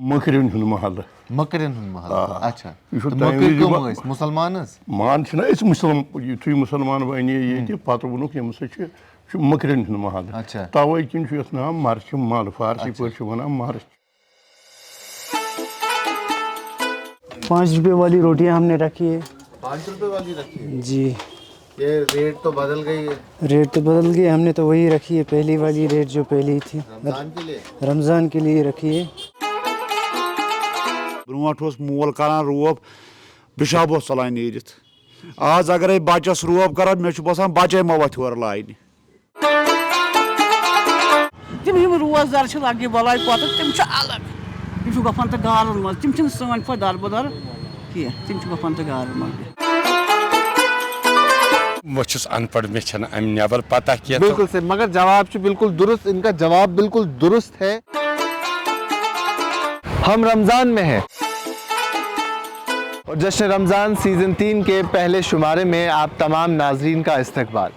مکرین ہند محل مکرین ہند محل اچھا مکر کم ٲسۍ مُسلمان حظ مان چھِنہ أسۍ یُتھُے مُسلمان بنے ییٚتہِ پتہٕ ووٚنُکھ ییٚمہِ سۭتۍ چھُ مکرین ہند محل اچھا تَوَے کِنۍ چھُ یَتھ ناو مرچہِ مل فارسی پٲٹھۍ چھِ وَنان مرچ 5 روپے والی روٹیاں ہم نے رکھی ہے 5 روپے والی رکھی ہے جی یہ ریٹ تو بدل گئی ہے ریٹ تو بدل گئی ہم نے تو وہی رکھی ہے پہلی والی ریٹ جو پہلی تھی رمضان کے لیے رمضان کے لیے رکھی ہے برونٹھ اوس مول کران روب پِشاب اوس ژلان نیٖرِتھ آز اگرے بچس روب کران مےٚ چھُ باسان بچے ما وتھِ ہورٕ لاینہِ تِم یِم روزدار چھِ لگہِ بلاے پتہٕ تِم چھِ الگ تِم چھِ گژھان تہٕ گارن منٛز تِم چھِنہٕ سٲنۍ پٲٹھۍ دربٕدر کینٛہہ تِم چھِ گژھان تہٕ گارن منٛز بہٕ چھُس ان پڑھ مےٚ چھنہٕ امہِ نٮ۪بر پتہ کینٛہہ بالکل صحیح مگر جواب چھُ بالکل درست ان کا جواب بالکل درست ہے ہم رمضان میں ہیں اور جشن رمضان سیزن 3 کے پہلے شمارے میں آپ تمام ناظرین کا استقبال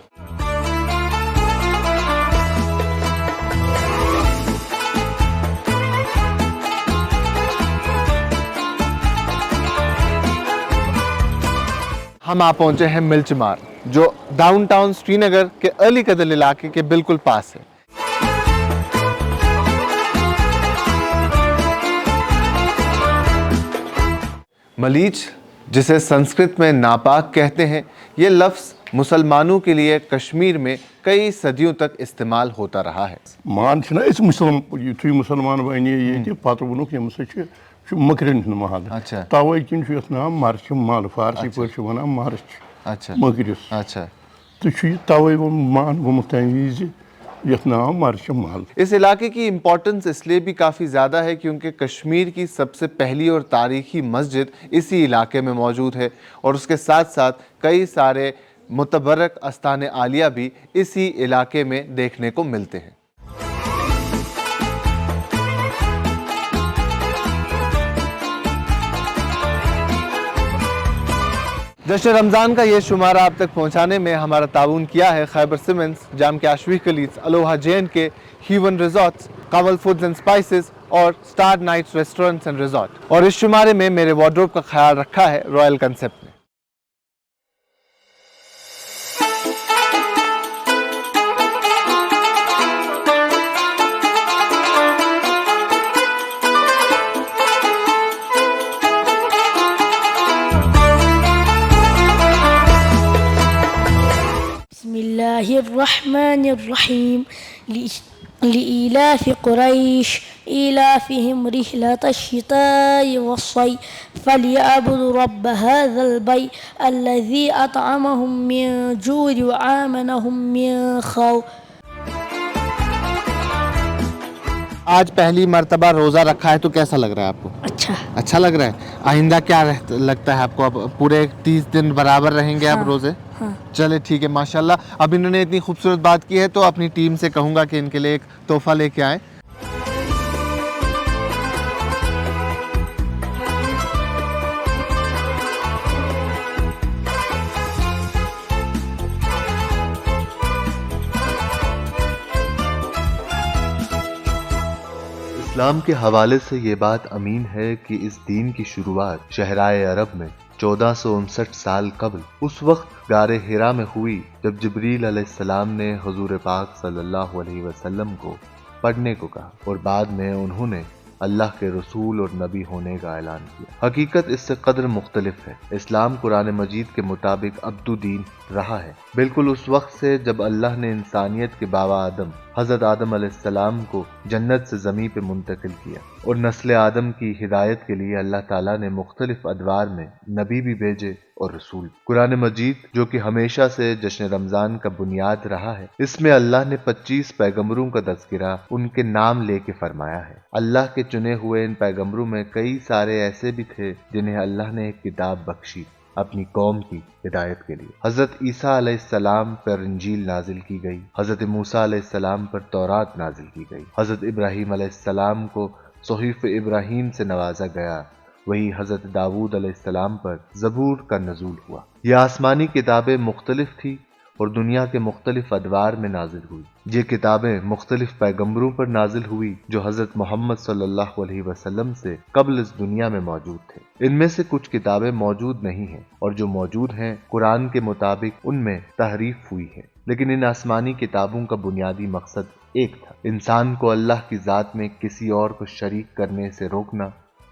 ہم آپ پہنچے ہیں ملچمار جو ڈاؤن ٹاؤن سری نگر کے علی قدل علاقے کے بالکل پاس ہے ملیچ جسے سنسکرت میں ناپاک کہتے ہیں یہ لفظ مسلمانوں کے لیے کشمیر میں کئی صدیوں تک استعمال ہوتا رہا ہے مان چھِنہ أسۍ یُتھُے مُسلمان بنے ییٚتہِ پتہٕ ووٚنُکھ ییٚمہِ سۭتۍ چھُ مکرین ہند محل اچھا تَوَے کِنۍ چھُ یَتھ ناو مرچہِ مل فارسی پٲٹھۍ چھِ وَنان مرچ اچھا مٔکرِس اچھا تہٕ چھُ یہِ تَوَے مان گوٚمُت تَمہِ وِزِ یَتھ ناو مرچہِ مل اس علاقے کی امپورٹنس اس لیے بھی کافی زیادہ ہے کیونکہ کشمیر کی سب سے پہلی اور تاریخی مسجد اسی علاقے میں موجود ہے اور اس کے ساتھ ساتھ کئی سارے متبرک آستان عالیہ بھی اسی علاقے میں دیکھنے کو ملتے ہیں جشن رمضان کا یہ شمارہ آپ تک پہنچانے میں ہمارا تعاون کیا ہے خیبر سیمنٹس جام کے آشوی کلیز الوہا جین کے ہیون ریزورٹس کاول فوڈز اینڈ اسپائسز اور star nights restaurants and resort اور اس شمارے میں میرے وارڈروب کا خیال رکھا ہے رائل کنسپٹ نے الله الرحمن الرحيم لإيلاف قريش إيلافهم رحلة الشتاء والصيف فليعبدوا رب هذا البيت الذي أطعمهم من جوع وآمنهم من خوف آج پہلی مرتبہ روزہ رکھا ہے تو کیسا لگ رہا ہے آپ کو اچھا لگ رہا ہے آئندہ کیا لگتا ہے آپ کو اب پورے 30 دن برابر رہیں گے آپ روزے چلے ٹھیک ہے ماشاءاللہ اب انہوں نے اتنی خوبصورت بات کی ہے تو اپنی ٹیم سے کہوں گا کہ ان کے لیے ایک تحفہ لے کے آئیں اسلام کے حوالے سے یہ بات امین ہے کہ اس دین کی شروعات شہرائے عرب میں 1459 سال قبل اس وقت غار حرا میں ہوئی جب جبریل علیہ السلام نے حضور پاک صلی اللہ علیہ وسلم کو پڑھنے کو کہا اور بعد میں انہوں نے اللہ کے رسول اور نبی ہونے کا اعلان کیا حقیقت اس سے قدر مختلف ہے اسلام قرآن مجید کے مطابق عبد دین رہا ہے بالکل اس وقت سے جب اللہ نے انسانیت کے بابا آدم حضرت آدم علیہ السلام کو جنت سے زمین پہ منتقل کیا اور نسل آدم کی ہدایت کے لیے اللہ تعالیٰ نے مختلف ادوار میں نبی بھی بھیجے اور رسول قرآن مجید جو کہ ہمیشہ سے جشن رمضان کا بنیاد رہا ہے اس میں اللہ نے 25 پیغمبروں کا تذکرہ ان کے نام لے کے فرمایا ہے اللہ کے چنے ہوئے ان پیغمبروں میں کئی سارے ایسے بھی تھے جنہیں اللہ نے ایک کتاب بخشی اپنی قوم کی ہدایت کے لیے حضرت عیسیٰ علیہ السلام پر انجیل نازل کی گئی حضرت موسیٰ علیہ السلام پر تورات نازل کی گئی حضرت ابراہیم علیہ السلام کو صحیف ابراہیم سے نوازا گیا وہی حضرت داؤد علیہ السلام پر زبور کا نزول ہوا یہ آسمانی کتابیں مختلف تھی اور دنیا کے مختلف ادوار میں نازل ہوئی۔ یہ کتابیں مختلف پیغمبروں پر نازل ہوئی جو حضرت محمد صلی اللہ علیہ وسلم سے قبل اس دنیا میں موجود تھے۔ ان میں سے کچھ کتابیں موجود نہیں ہیں، اور جو موجود ہیں قرآن کے مطابق ان میں تحریف ہوئی ہے، لیکن ان آسمانی کتابوں کا بنیادی مقصد ایک تھا: انسان کو اللہ کی ذات میں کسی اور کو شریک کرنے سے روکنا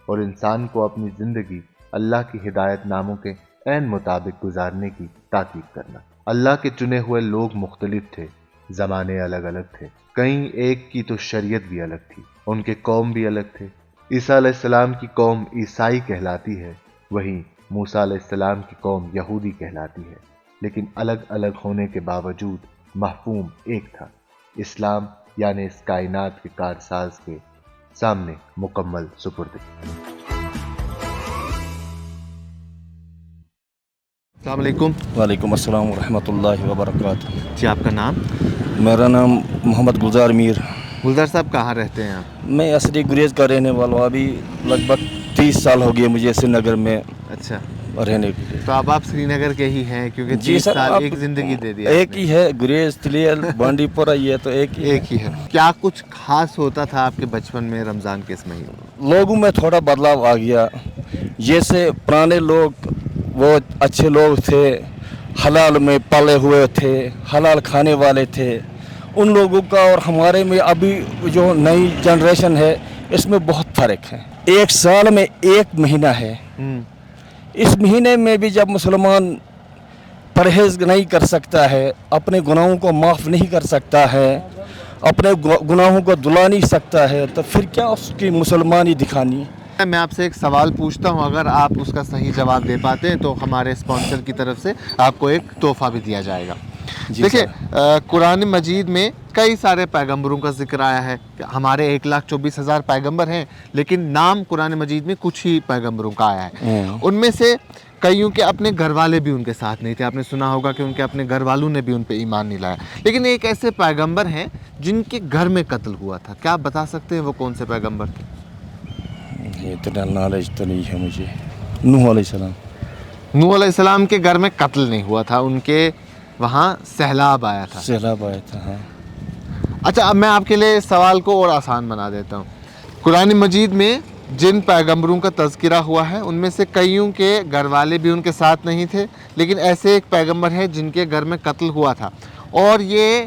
اور انسان کو اپنی زندگی اللہ کی ہدایت ناموں کے عین مطابق گزارنے کی تاکید کرنا۔ اللہ کے چنے ہوئے لوگ مختلف تھے، زمانے الگ الگ تھے، کہیں ایک کی تو شریعت بھی الگ تھی، ان کے قوم بھی الگ تھے۔ عیسیٰ علیہ السلام کی قوم عیسائی کہلاتی ہے، وہیں موسیٰ علیہ السلام کی قوم یہودی کہلاتی ہے، لیکن الگ الگ ہونے کے باوجود مفہوم ایک تھا: اسلام، یعنی اس کائنات کے کارساز کے سامنے مکمل سپردگی۔ السلام علیکم۔ وعلیکم السلام ورحمۃ اللہ وبرکاتہ۔ جی، آپ کا نام؟ میرا نام محمد گلزار میر۔ گلزار صاحب کہاں رہتے ہیں آپ؟ میں اصلی گریز کا رہنے والا ہوں، ابھی لگ بھگ 30 سال ہو گئے مجھے سری نگر میں اچھا رہنے کے لیے۔ تو اب آپ سری نگر کے ہی ہیں کیونکہ جی 30 سر، سال اب ایک زندگی دے دیا ایک ہی ہے، گریز، تلیل، بانڈی پورہ، یہ تو ایک ہی ہے۔ کیا کچھ خاص ہوتا تھا آپ کے بچپن میں رمضان کے اس مہینے؟ لوگوں میں تھوڑا بدلاؤ آ گیا، جیسے پرانے لوگ وہ اچھے لوگ تھے، حلال میں پلے ہوئے تھے، حلال کھانے والے تھے، ان لوگوں کا اور ہمارے میں ابھی جو نئی جنریشن ہے اس میں بہت فرق ہے۔ ایک سال میں ایک مہینہ ہے، اس مہینے میں بھی جب مسلمان پرہیز نہیں کر سکتا ہے، اپنے گناہوں کو معاف نہیں کر سکتا ہے، اپنے گناہوں کو دھلا نہیں سکتا ہے، تو پھر کیا اس کی مسلمانی دکھانی؟ میں آپ سے ایک سوال پوچھتا ہوں، اگر آپ اس کا صحیح جواب دے پاتے ہیں تو ہمارے اسپانسر کی طرف سے آپ کو ایک تحفہ بھی دیا جائے گا۔ دیکھیں، قرآن مجید میں کئی سارے پیغمبروں کا ذکر آیا ہے، ہمارے 1,24,000 پیغمبر ہیں، لیکن نام قرآن مجید میں کچھ ہی پیغمبروں کا آیا ہے۔ ان میں سے کئیوں کے اپنے گھر والے بھی ان کے ساتھ نہیں تھے، آپ نے سنا ہوگا کہ ان کے اپنے گھر والوں نے بھی ان پہ ایمان نہیں لایا، لیکن ایک ایسے پیغمبر ہیں جن کے گھر میں قتل ہوا تھا۔ کیا آپ بتا سکتے ہیں وہ کون سے پیغمبر تھے؟ اتنا نالج تو نہیں ہے مجھے۔ نوح علیہ السلام۔ نوح علیہ السلام کے گھر میں قتل نہیں ہوا تھا، ان کے وہاں سیلاب آیا تھا۔ سیلاب آیا تھا، ہاں۔ اچھا، اب میں آپ کے لیے سوال کو اور آسان بنا دیتا ہوں۔ قرآن مجید میں جن پیغمبروں کا تذکرہ ہوا ہے ان میں سے کئیوں کے گھر والے بھی ان کے ساتھ نہیں تھے، لیکن ایسے ایک پیغمبر ہے جن کے گھر میں قتل ہوا تھا، اور یہ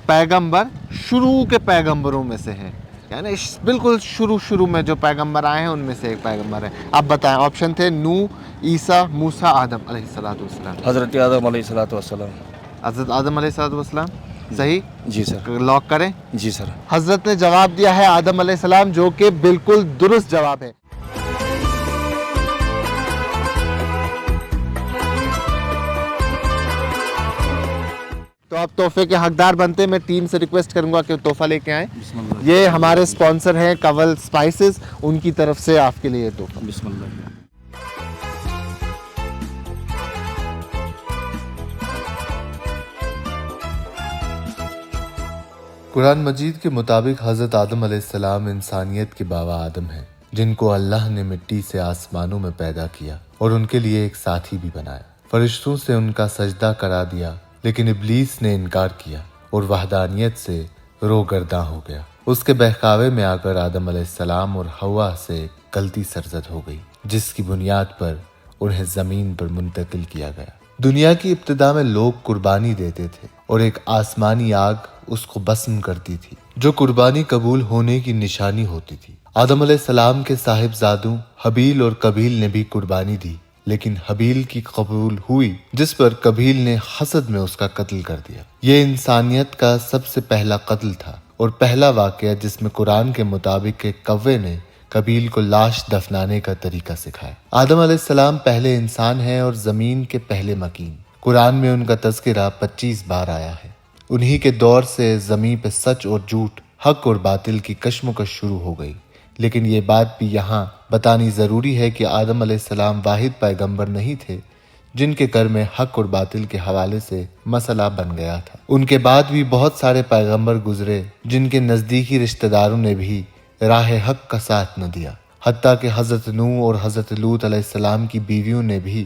پیغمبر شروع کے پیغمبروں میں سے ہیں، یعنی بالکل شروع میں جو پیغمبر آئے ہیں ان میں سے ایک پیغمبر ہے۔ آپ بتائیں، آپشن تھے نوح، عیسیٰ، موسیٰ، آدم علیہ السلام۔ حضرت آدم علیہ السلام۔ حضرت آدم علیہ السلام صحیح؟ جی سر۔ لاک کریں؟ جی سر۔ حضرت نے جواب دیا ہے آدم علیہ السلام، جو کہ بالکل درست جواب ہے۔ تو آپ تحفے کے حقدار بنتے ہیں۔ میں ٹیم سے ریکویسٹ کروں گا کہ تحفہ لے کے آئیں۔ یہ ہمارے اسپانسر ہیں کول اسپائسز، ان کی طرف سے آپ کے لیے تحفہ۔ بسم اللہ۔ قرآن مجید کے مطابق حضرت آدم علیہ السلام انسانیت کے بابا آدم ہیں، جن کو اللہ نے مٹی سے آسمانوں میں پیدا کیا اور ان کے لیے ایک ساتھی بھی بنایا۔ فرشتوں سے ان کا سجدہ کرا دیا، لیکن ابلیس نے انکار کیا اور وحدانیت سے روگرداں ہو گیا۔ اس کے بہکاوے میں آ کر آدم علیہ السلام اور حوا سے غلطی سرزد ہو گئی، جس کی بنیاد پر انہیں زمین پر منتقل کیا گیا۔ دنیا کی ابتدا میں لوگ قربانی دیتے تھے اور ایک آسمانی آگ اس کو بسم کرتی تھی، جو قربانی قبول ہونے کی نشانی ہوتی تھی۔ آدم علیہ السلام کے صاحبزادوں حبیل اور قبیل نے بھی قربانی دی، لیکن حبیل کی قبول ہوئی، جس پر قبیل نے حسد میں اس کا قتل کر دیا۔ یہ انسانیت کا سب سے پہلا قتل تھا اور پہلا واقعہ جس میں قرآن کے مطابق ایک کوے نے قبیل کو لاش دفنانے کا طریقہ سکھایا۔ آدم علیہ السلام پہلے انسان ہیں اور زمین کے پہلے مکین۔ قرآن میں ان کا تذکرہ 25 بار آیا ہے۔ انہی کے دور سے زمین پہ سچ اور جھوٹ، حق اور باطل کی کشمکش شروع ہو گئی، لیکن یہ بات بھی یہاں بتانی ضروری ہے کہ آدم علیہ السلام واحد پیغمبر نہیں تھے جن کے گھر میں حق اور باطل کے حوالے سے مسئلہ بن گیا تھا۔ ان کے بعد بھی بہت سارے پیغمبر گزرے جن کے نزدیکی رشتہ داروں نے بھی راہ حق کا ساتھ نہ دیا، حتیٰ کہ حضرت نوح اور حضرت لوط علیہ السلام کی بیویوں نے بھی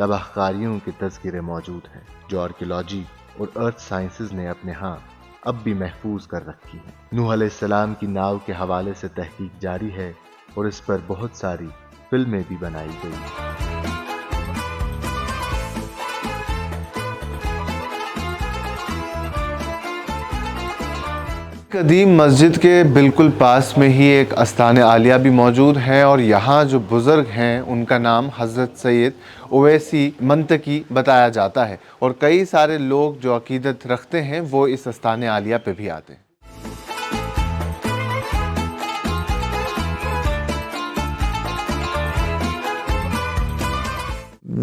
تباہ کاریوں کے تذکرے موجود ہیں جو آرکیولوجی اور ارتھ سائنسز نے اپنے ہاں اب بھی محفوظ کر رکھی ہیں۔ نوح علیہ السلام کی ناؤ کے حوالے سے تحقیق جاری ہے اور اس پر بہت ساری فلمیں بھی بنائی گئی ہیں۔ قدیم مسجد کے بالکل پاس میں ہی ایک آستان عالیہ بھی موجود ہے اور یہاں جو بزرگ ہیں ان کا نام حضرت سید اویسی منطقی بتایا جاتا ہے، اور کئی سارے لوگ جو عقیدت رکھتے ہیں وہ اس آستان عالیہ پہ بھی آتے ہیں۔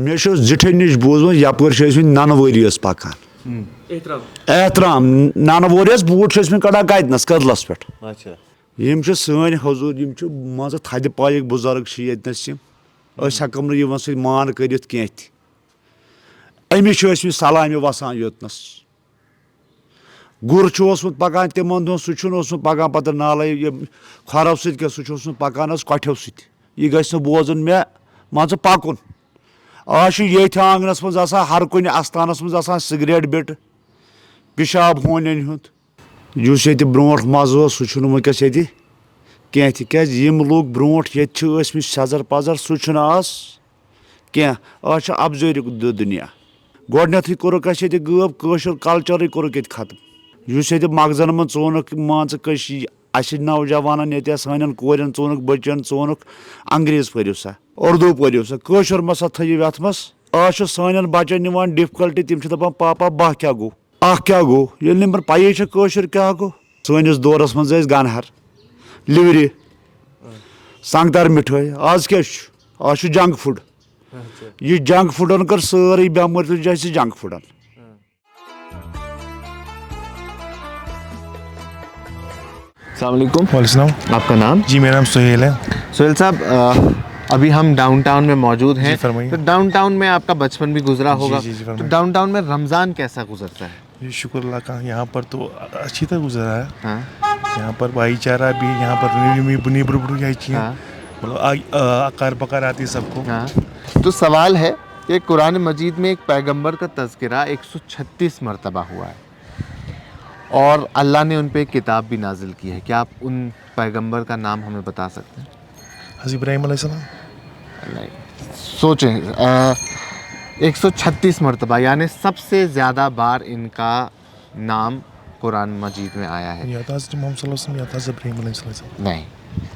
مے زٹھن نش بوزمت یپر نن ورس پکان احترام نن ورس بوٹ کڑان کتنس کدلس پہ یم سن حضور مان تھد پائک بزرگ یتنس ہیکم نمن سی مان کرت کی امس سلامی وسان یوتنس گر اوسمت پکان تمن دۄہن سہ پکان پتہ نالے کھۄرو سۭتۍ سہ پکان کۄٹھیو سۭتۍ یہ گژھِ نہٕ بوزُن مےٚ مان ژٕ پکُن۔ آج ییٚتھۍ آنگنس منٛز آسان ہر کُنہِ آستانس منٛز آسان سگریٹ بِٹہٕ پِشاب ہونٮ۪ن ہُنٛد یُس ییٚتہِ برونٛٹھ مزٕ اوس سُہ چھُنہٕ وٕنکٮ۪س ییٚتہِ کینٛہہ تِکیٛازِ یِم لُکھ برونٛٹھ ییٚتہِ چھِ ٲسمٕتۍ سٮ۪زر پزر سُہ چھُنہٕ آز کینٛہہ، آز چھُ ابزٲرِک دُنیا۔ گۄڈنٮ۪تھٕے کوٚرُکھ اَسہِ ییٚتہِ غٲب کٲشُر کلچرٕے کوٚرُکھ ییٚتہِ ختم، یُس ییٚتہِ مغزن منٛز ژونُکھ مان ژٕ اَسہِ نوجوانن ییٚتہِ سانٮ۪ن کورٮ۪ن ژونُکھ بٔچن ژونُکھ انگریز پٔرِو سا اردوٗ پٔرِو سا کٲشُر مہ سا تھٲیِو یتھ منٛز۔ آز چھُ سانٮ۪ن بچن نِوان ڈفکلٹی، تِم چھِ دپان پاپا باہ کیٛاہ گوٚو اکھ کیٛاہ گوٚو ییٚلہِ نہٕ پیی چھِ کٲشُر کیٛاہ گوٚو۔ سٲنِس دورس منٛز ٲسۍ گنہر لِورِ سنگتر مِٹھٲے، آز کیٛاہ چھُ آز چھُ جنک فُڈ۔ یہ جنک فُڈن کٔر سٲرٕے بٮ۪مٲرۍ تُج اَسہِ جنک فُڈن۔ السلام علیکم۔ وعلیکم السلام۔ آپ کا نام؟ جی میرا نام سہیل ہے۔ سہیل صاحب ابھی ہم ڈاؤن ٹاؤن میں موجود ہیں، فرمائیے۔ تو ڈاؤن ٹاؤن میں آپ کا بچپن بھی گزرا ہوگا، جی تو ڈاؤن ٹاؤن میں رمضان کیسا گزرتا ہے؟ جی شکر اللہ کا، یہاں پر تو اچھی طرح گزرا ہے۔ یہاں پر بھائی چارہ بھی، یہاں پر نیبر مطلب اکار پکار آتی ہے سب کو۔ تو سوال ہے کہ قرآن مجید میں ایک پیغمبر کا تذکرہ 136 مرتبہ ہوا ہے اور اللہ نے ان پہ ایک کتاب بھی نازل کی ہے، کیا آپ ان پیغمبر کا نام ہمیں بتا سکتے ہیں؟ حضرت ابراہیم علیہ السلام۔ سوچیں 136 مرتبہ، یعنی سب سے زیادہ بار ان کا نام قرآن مجید میں آیا ہے۔ یا تو حضرت محمد صلی اللہ علیہ وسلم یا تو حضرت ابراہیم علیہ السلام۔ نہیں،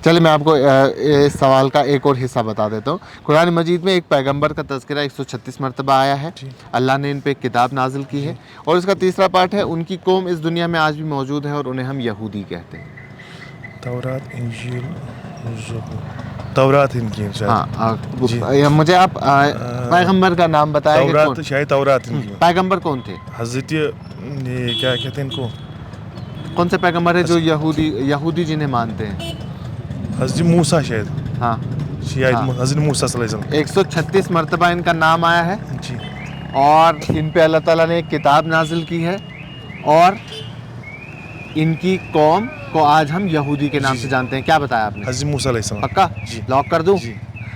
چلے میں آپ کو اس سوال کا ایک اور حصہ بتا دیتا ہوں۔ قرآن مجید میں ایک پیغمبر کا تذکرہ 136 مرتبہ آیا ہے، اللہ نے ان پہ ایک کتاب نازل کی ہے، اور اس کا تیسرا پارٹ ہے ان کی قوم اس دنیا میں آج بھی موجود ہے اور انہیں ہم یہودی کہتے ہیں۔ تورات، انجیل، تورات ان کی۔ ہاں مجھے آپ پیغمبر کا نام بتائیں گے؟ تورات شاید تورات ان کی۔ پیغمبر کون تھے؟ حضرت کیا کہتے ہیں ان کو، کون سے پیغمبر ہے جو یہودی جنہیں مانتے ہیں؟ حضرت موسیٰ شاید۔ ہاں شاید حضرت موسیٰ صلی اللہ علیہ وسلم۔ 136 مرتبہ ان کا نام آیا ہے جی، اور ان پہ اللہ تعالیٰ نے ایک کتاب نازل کی ہے، اور ان کی قوم کو آج ہم یہودی کے نام سے جانتے ہیں۔ کیا بتایا آپ نے؟ حضرت موسیٰ علیہ السلام۔ پکا جی، لاک کر دوں؟ جی۔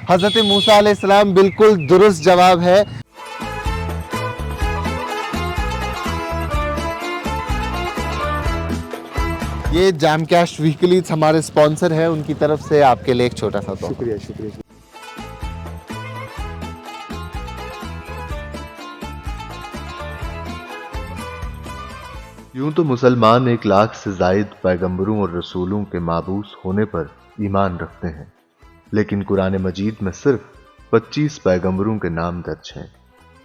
حضرت موسیٰ علیہ السلام بالکل درست جواب ہے۔ یہ جام کیش ویکلیز ہمارے اسپانسر ہیں، ان کی طرف سے آپ کے لیے ایک چھوٹا سا تحفہ۔ شکریہ شکریہ۔ یوں تو مسلمان 1,00,000 سے زائد پیغمبروں اور رسولوں کے مابعوث ہونے پر ایمان رکھتے ہیں، لیکن قرآن مجید میں صرف 25 پیغمبروں کے نام درج ہیں،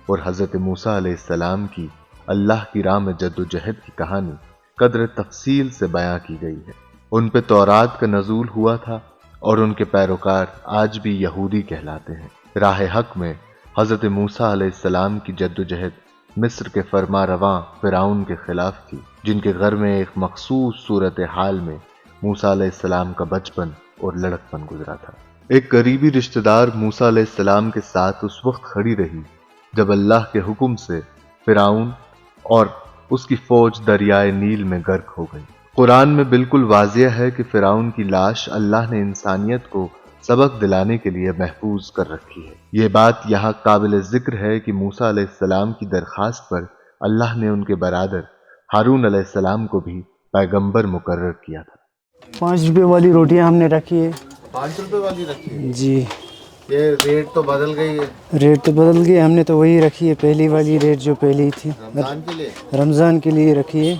اور حضرت موسیٰ علیہ السلام کی اللہ کی راہ میں جد و جہد کی کہانی قدر تفصیل سے بیان کی گئی ہے۔ ان پہ تورات کا نزول ہوا تھا اور ان کے پیروکار آج بھی یہودی کہلاتے ہیں۔ راہ حق میں حضرت موسیٰ علیہ السلام کی جد و جہد مصر کے فرما رواں فرعون کے خلاف تھی، جن کے گھر میں ایک مخصوص صورتحال میں موسیٰ علیہ السلام کا بچپن اور لڑکپن گزرا تھا۔ ایک قریبی رشتہ دار موسیٰ علیہ السلام کے ساتھ اس وقت کھڑی رہی جب اللہ کے حکم سے فرعون اور اس کی فوج دریائے نیل میں غرق ہو گئی۔ قرآن میں بالکل واضح ہے کہ فرعون کی لاش اللہ نے انسانیت کو سبق دلانے کے لیے محفوظ کر رکھی ہے۔ یہ بات یہاں قابل ذکر ہے کہ موسیٰ علیہ السلام کی درخواست پر اللہ نے ان کے برادر ہارون علیہ السلام کو بھی پیغمبر مقرر کیا تھا۔ 5 روپے والی روٹیاں ہم نے رکھی ہے۔ 5 روپے والی رکھی ہے؟ جی یہ ریٹ تو بدل گئی ہے۔ ریٹ تو بدل گئی، ہم نے تو وہی رکھی ہے، پہلی والی ریٹ جو پہلی تھی رمضان کے لیے؟ رمضان کے لیے رکھی ہے۔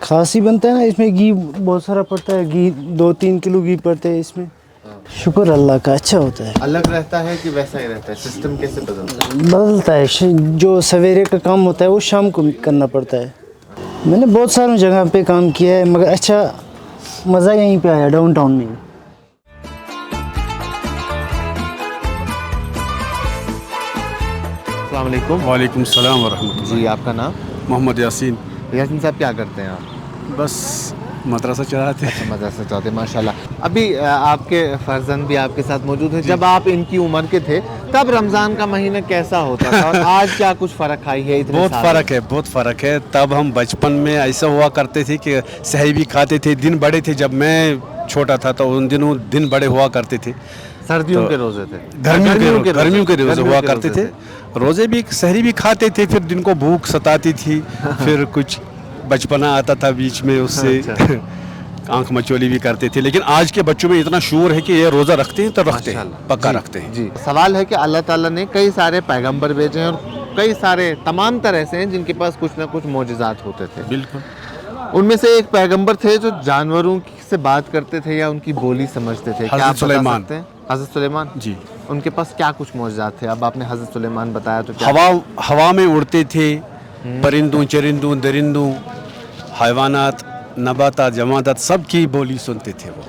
خاص ہی بنتا ہے نا، اس میں گھی بہت سارا پڑتا ہے، گھی 2-3 کلو گھی پڑتا ہے اس میں۔ شکر اللہ کا، اچھا ہوتا ہے۔ الگ رہتا ہے کہ ویسا ہی رہتا ہے؟ سسٹم کیسے بدلتا ہے؟ بدلتا ہے، جو سویرے کا کام ہوتا ہے وہ شام کو کرنا پڑتا ہے۔ میں نے بہت ساروں جگہ پہ کام کیا ہے، مگر اچھا مزہ یہیں پہ آیا ڈاؤن ٹاؤن میں۔ السلام علیکم۔ وعلیکم السلام ورحمۃ اللہ۔ جی آپ کا نام؟ محمد یاسین۔ یاسین صاحب کیا کرتے ہیں آپ؟ بس مدرسہ چلاتے ہیں۔ اچھا مدرسہ چلاتے ہیں، ماشاء اللہ۔ ابھی آپ کے فرزند بھی آپ کے ساتھ موجود ہیں، جب آپ ان کی عمر کے تھے تب رمضان کا مہینہ کیسا ہوتا تھا اور آج کیا کچھ فرق آئی ہے؟ بہت فرق ہے، بہت فرق ہے۔ تب ہم بچپن میں ایسا ہوا کرتے تھے کہ سحری بھی کھاتے تھے، دن بڑے تھے۔ جب میں چھوٹا تھا تو ان دنوں دن بڑے ہوا کرتے تھے، سردیوں کے روزے تھے، گرمیوں کے روزے ہوا کرتے تھے۔ روزے بھی سحری بھی کھاتے تھے، پھر دن کو بھوک ستاتی تھی، پھر کچھ بچپنا آتا تھا بیچ میں، اس سے آنکھ مچولی بھی کرتے تھے۔ لیکن آج کے بچوں میں اتنا شعور ہے کہ یہ روزہ رکھتے ہیں تو رکھتے ہیں، پکا رکھتے ہیں۔ جی سوال ہے کہ اللہ تعالیٰ نے کئی سارے پیغمبر بھیجے ہیں اور کئی سارے تمام طرح ایسے ہیں جن کے پاس کچھ نہ کچھ معجزات ہوتے تھے۔ بالکل۔ ان میں سے ایک پیغمبر تھے جو جانوروں سے بات کرتے تھے یا ان کی بولی سمجھتے تھے، کیا آپ بتا سکتے ہیں؟ حضرت سلیمان جی، ان کے پاس کیا کچھ معجزات تھے؟ اب آپ نے حضرت سلیمان بتایا تو ہوا میں اڑتے تھے، پرندوں چرندوں درندوں حیوانات نباتات جمادات سب کی بولی سنتے تھے وہ۔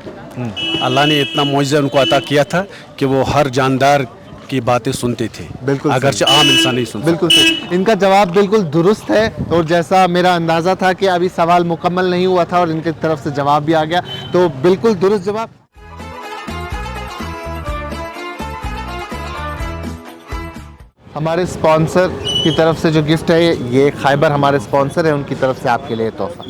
اللہ نے اتنا معجزہ ان کو عطا کیا تھا کہ وہ ہر جاندار کی باتیں سنتے تھے، بالکل اگرچہ عام انسان نہیں سنتا۔ بالکل صحیح۔ ان کا جواب بالکل درست ہے، اور جیسا میرا اندازہ تھا کہ ابھی سوال مکمل نہیں ہوا تھا اور ان کی طرف سے جواب بھی آ گیا، تو بالکل درست جواب۔ ہمارے اسپانسر کی طرف سے جو گفٹ ہے، یہ خیبر ہمارے اسپانسر ہیں، ان کی طرف سے آپ کے لیے تحفہ۔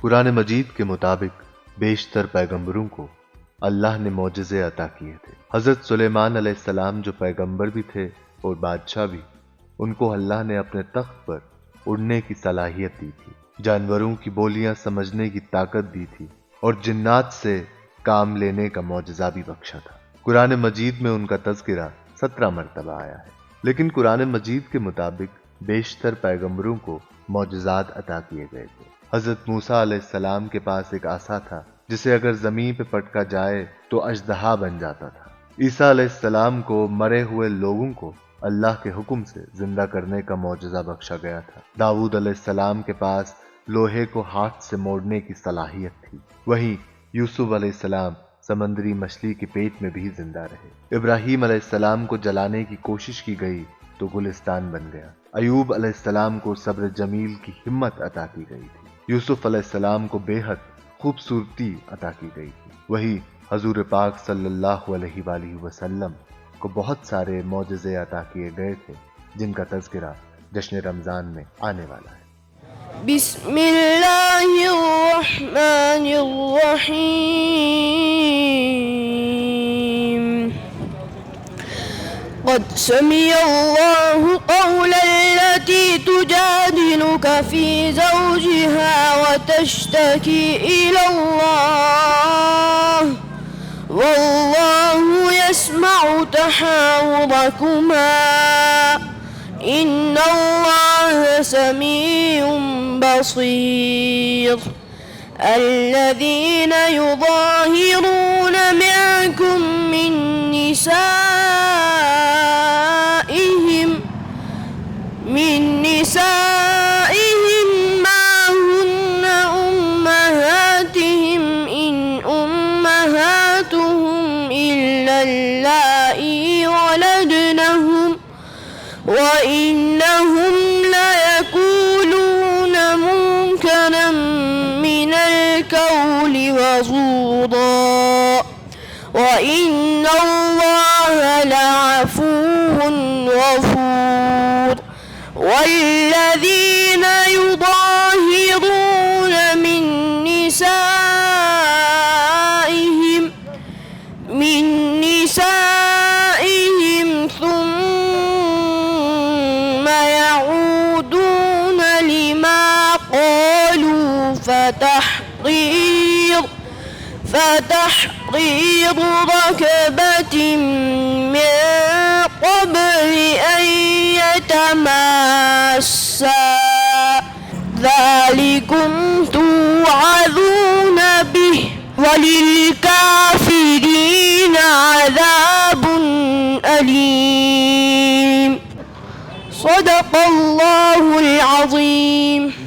قرآن مجید کے مطابق بیشتر پیغمبروں کو اللہ نے معجزے عطا کیے تھے۔ حضرت سلیمان علیہ السلام جو پیغمبر بھی تھے اور بادشاہ بھی، ان کو اللہ نے اپنے تخت پر اڑنے کی صلاحیت دی تھی، جانوروں کی بولیاں سمجھنے کی طاقت دی تھی، اور جنات سے کام لینے کا معجزہ بھی بخشا تھا۔ قرآن مجید میں ان کا تذکرہ 17 مرتبہ آیا ہے، لیکن قرآن مجید کے مطابق بیشتر پیغمبروں کو معجزات عطا کیے گئے تھے۔ حضرت موسیٰ علیہ السلام کے پاس ایک عصا تھا جسے اگر زمین پہ پٹکا جائے تو اژدہا بن جاتا تھا۔ عیسیٰ علیہ السلام کو مرے ہوئے لوگوں کو اللہ کے حکم سے زندہ کرنے کا معجزہ بخشا گیا تھا۔ داؤد علیہ السلام کے پاس لوہے کو ہاتھ سے موڑنے کی صلاحیت تھی۔ وہیں یوسف علیہ السلام سمندری مچھلی کے پیٹ میں بھی زندہ رہے۔ ابراہیم علیہ السلام کو جلانے کی کوشش کی گئی تو گلستان بن گیا۔ ایوب علیہ السلام کو صبر جمیل کی ہمت عطا کی گئی تھی۔ یوسف علیہ السلام کو بے حد خوبصورتی عطا کی گئی تھی۔ وہی حضور پاک صلی اللہ علیہ وآلہ وسلم کو بہت سارے معجزے عطا کیے گئے تھے، جن کا تذکرہ جشن رمضان میں آنے والا ہے۔ بسم اللہ الرحمن الرحیم قد سمع اللہ قول التي تجادلك في زوجها وتشتكي إلى الله والله يسمع تحاوركما إن الله سميع بصير الذين يظاهرون منكم من نسائهم ما هن أمهاتهم إن أمهاتهم إلا اللائي ولدنهم وإنهم ليقولون منكرا من القول وزورا وإن الله لعفو غفور والذين يظاهرون من فتحرير ركبة من قبل أن يتماسا ذلكم توعظون به وللكافرين عذاب أليم صدق الله العظيم.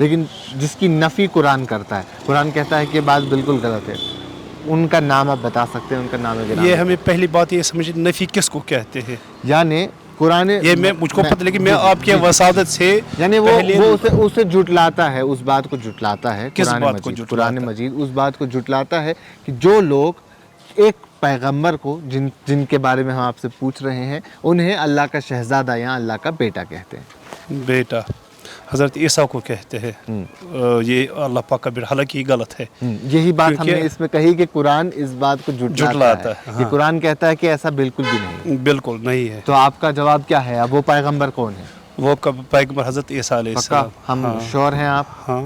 لیکن جس کی نفی قرآن کرتا ہے، قرآن کہتا ہے کہ یہ بات بالکل غلط ہے، ان کا نام آپ بتا سکتے ہیں؟ ان کا نام ہے یہ ہمیں پہلی بات یہ سمجھ نفی کس کو کہتے ہیں، یعنی قرآن یہ میں مجھ کو پتہ، لیکن میں آپ کی وسادت سے یعنی وہ اسے جھٹلاتا ہے، اس بات کو جھٹلاتا ہے، کس بات کو جھٹلاتا؟ قرآن مجید اس بات کو جھٹلاتا ہے کہ جو لوگ ایک پیغمبر کو جن کے بارے میں ہم آپ سے پوچھ رہے ہیں انہیں اللہ کا شہزادہ یا اللہ کا بیٹا کہتے ہیں. بیٹا حضرت عیسیٰ کو کہتے ہیں، یہ اللہ پاک کا بیٹا، حالانکہ یہ غلط ہے. یہی بات ہم نے اس میں کہی کہ قرآن اس بات کو جھٹلاتا ہے کہ قرآن کہتا ہے کہ ایسا بالکل بھی نہیں، بالکل نہیں ہے. تو آپ کا جواب کیا ہے؟ اب وہ پیغمبر کون ہے؟ وہ پیغمبر حضرت عیسیٰ علیہ السلام. ہم شور ہیں آپ؟ ہاں،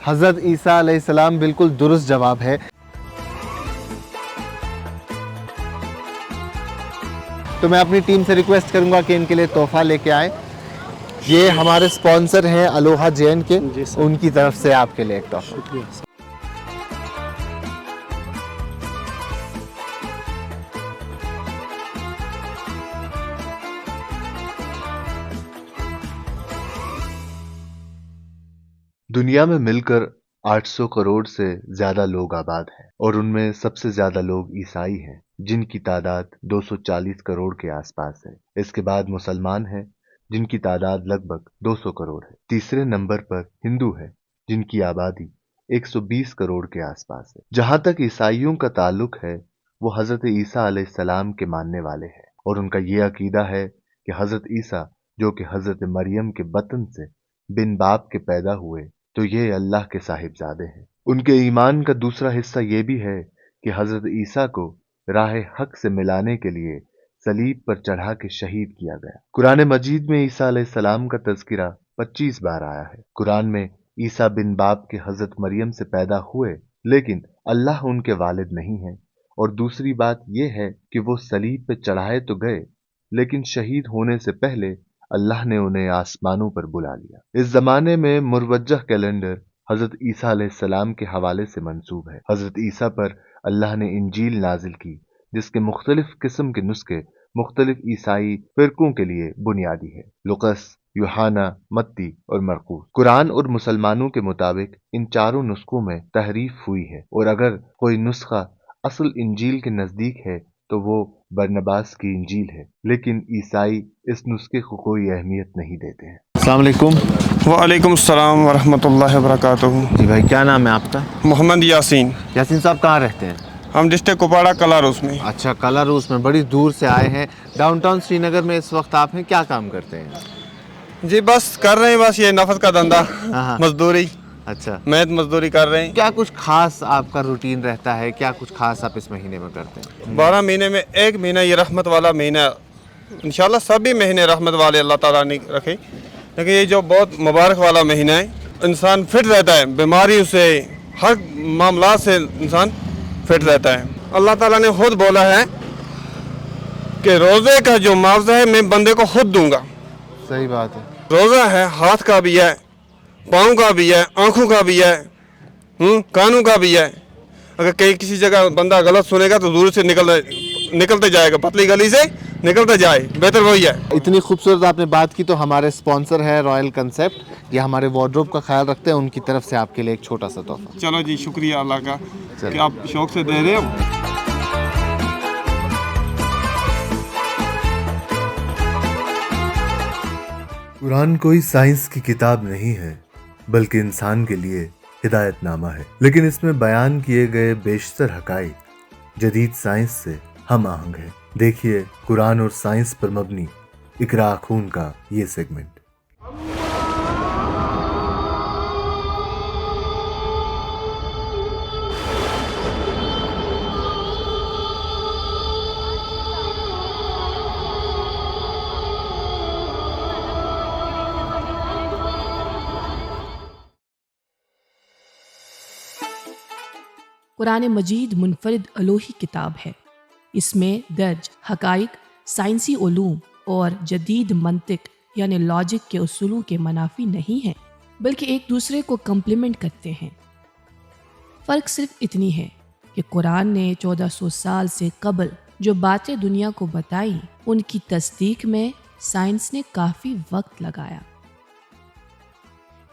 حضرت عیسیٰ علیہ السلام بالکل درست جواب ہے. تو میں اپنی ٹیم سے ریکویسٹ کروں گا کہ ان کے لیے تحفہ لے کے آئیں. یہ ہمارے سپانسر ہیں الوہا جین کے، ان کی طرف سے آپ کے لیے ایک تحفہ. دنیا میں مل کر 800 کروڑ سے زیادہ لوگ آباد ہیں، اور ان میں سب سے زیادہ لوگ عیسائی ہیں جن کی تعداد 240 کروڑ کے آس پاس ہے. اس کے بعد مسلمان ہیں جن کی تعداد لگ بھگ 200 کروڑ ہے. تیسرے نمبر پر ہندو ہے جن کی آبادی 120 کروڑ کے آس پاس ہے. جہاں تک عیسائیوں کا تعلق ہے وہ حضرت عیسیٰ علیہ السلام کے ماننے والے ہیں، اور ان کا یہ عقیدہ ہے کہ حضرت عیسیٰ جو کہ حضرت مریم کے بطن سے بن باپ کے پیدا ہوئے تو یہ اللہ کے صاحبزادے ہیں. ان کے ایمان کا دوسرا حصہ یہ بھی ہے کہ حضرت عیسیٰ کو راہ حق سے ملانے کے لیے صلیب پر چڑھا کے شہید کیا گیا. قرآن مجید میں عیسیٰ علیہ السلام کا تذکرہ 25 بار آیا ہے. قرآن میں عیسیٰ بن باپ کے حضرت مریم سے پیدا ہوئے، لیکن اللہ ان کے والد نہیں ہیں. اور دوسری بات یہ ہے کہ وہ صلیب پہ چڑھائے تو گئے، لیکن شہید ہونے سے پہلے اللہ نے انہیں آسمانوں پر بلا لیا. اس زمانے میں مروجہ کیلنڈر حضرت عیسیٰ علیہ السلام کے حوالے سے منسوب ہے. حضرت عیسیٰ پر اللہ نے انجیل نازل کی جس کے مختلف قسم کے نسخے مختلف عیسائی فرقوں کے لیے بنیادی ہے: لوقس، یوحنا، متی اور مرقس. قرآن اور مسلمانوں کے مطابق ان چاروں نسخوں میں تحریف ہوئی ہے، اور اگر کوئی نسخہ اصل انجیل کے نزدیک ہے تو وہ برنباس کی انجیل ہے، لیکن عیسائی اس نسخے کو کوئی اہمیت نہیں دیتے ہیں. السلام علیکم. وعلیکم السلام ورحمۃ اللہ وبرکاتہ. جی بھائی، کیا نام ہے آپ کا؟ محمد یاسین. یاسین صاحب کہاں رہتے ہیں؟ ہم ڈسٹرکٹ کپواڑہ کلاروس میں. اچھا، کلاروس میں، بڑی دور سے آئے ہیں. ڈاؤن ٹاؤن سری نگر میں اس وقت آپ ہیں، کیا کام کرتے ہیں؟ جی بس کر رہے ہیں، بس یہ نفس کا دھندا، مزدوری. اچھا، محنت مزدوری کر رہے ہیں. کیا کچھ خاص آپ کا روٹین رہتا ہے؟ کیا کچھ خاص آپ اس مہینے میں کرتے ہیں؟ 12 مہینے میں ایک مہینہ یہ رحمت والا مہینہ، انشاءاللہ سبھی مہینے رحمت والے اللہ تعالیٰ نے رکھے، لیکن یہ جو بہت مبارک والا مہینہ ہے، انسان فٹ رہتا ہے، بیماریوں سے، ہر معاملات سے انسان فٹ رہتا ہے. اللہ تعالیٰ نے خود بولا ہے کہ روزے کا جو معاوضہ ہے میں بندے کو خود دوں گا. صحیح بات ہے. روزہ ہے، ہاتھ کا بھی ہے، پاؤں کا بھی ہے، آنکھوں کا بھی ہے، کانوں کا بھی ہے. اگر کہیں کسی جگہ بندہ غلط سنے گا تو دور سے نکلتے جائے گا، پتلی گلی سے نکلتے جائے، بہتر وہی ہے. اتنی خوبصورت آپ نے بات کی، تو ہمارے سپانسر ہے رائل کنسیپٹ، یہ ہمارے وارڈروب کا خیال رکھتے ہیں، ان کی طرف سے آپ کے لیے ایک چھوٹا سا تحفہ. چلو جی، شکریہ اللہ کا کہ آپ شوق سے دے رہے ہو. قرآن کوئی سائنس کی کتاب نہیں ہے بلکہ انسان کے لیے ہدایت نامہ ہے، لیکن اس میں بیان کیے گئے بیشتر حقائق جدید سائنس سے ہم آہنگ ہیں. دیکھیے قرآن اور سائنس پر مبنی اقراء خون کا یہ سیگمنٹ. قرآن مجید منفرد الوہی کتاب ہے. اس میں درج حقائق سائنسی علوم اور جدید منطق یعنی لاجک کے اصولوں کے منافی نہیں ہیں، بلکہ ایک دوسرے کو کمپلیمنٹ کرتے ہیں. فرق صرف اتنی ہے کہ قرآن نے 1400 سال سے قبل جو باتیں دنیا کو بتائیں، ان کی تصدیق میں سائنس نے کافی وقت لگایا.